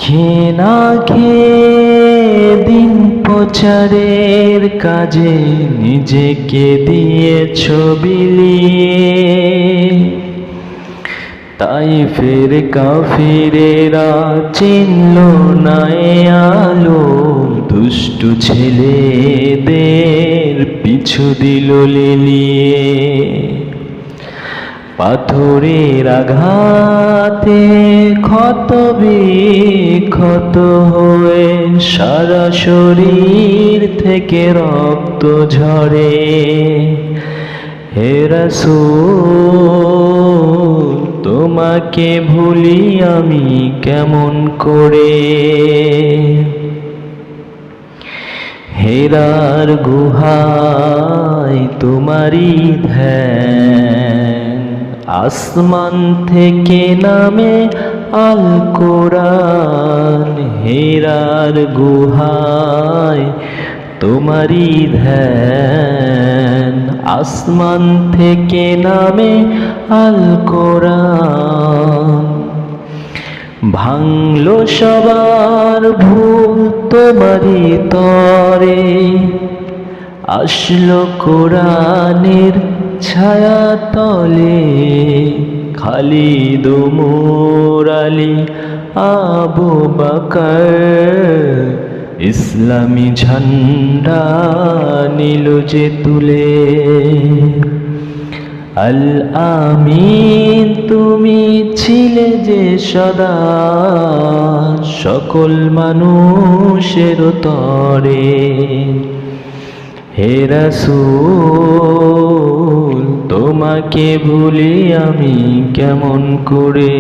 খেয়ে না খেয়ে দিন প্রচারের কাজে নিজেকে দিয়েছ বিলিয়ে। তাই ফের কাফিরেরা চিনল না এ আলো, দুষ্টু ছেলেদের পিছু দিল লেলিয়ে। পাথরের আঘাতে ক্ষত বিক্ষত হয়ে সারা শরীর থেকে রক্ত ঝরে। হে রাসূল, তোমাকে ভুলি আমি কেমন করে। হেরার গুহায় তোমারই ধ্যান, আসমান থেকে নামে আল কোরআন। হেরার গুহায় তোমারই ধ্যান, আসমান থেকে নামে আল কোরআন। ভাঙলো সবার ভুল তোমারই তরে, আসলো কোরআনের ছায়া তলে। খালিদ ওমর আলী আবু বকর ইসলামী ঝান্ডা নিল যে তুলে। আল আমিন তুমি ছিলে যে সদা সকল মানুষের তরে। হে রাসূল, তোমাকে ভুলি আমি কেমন করে।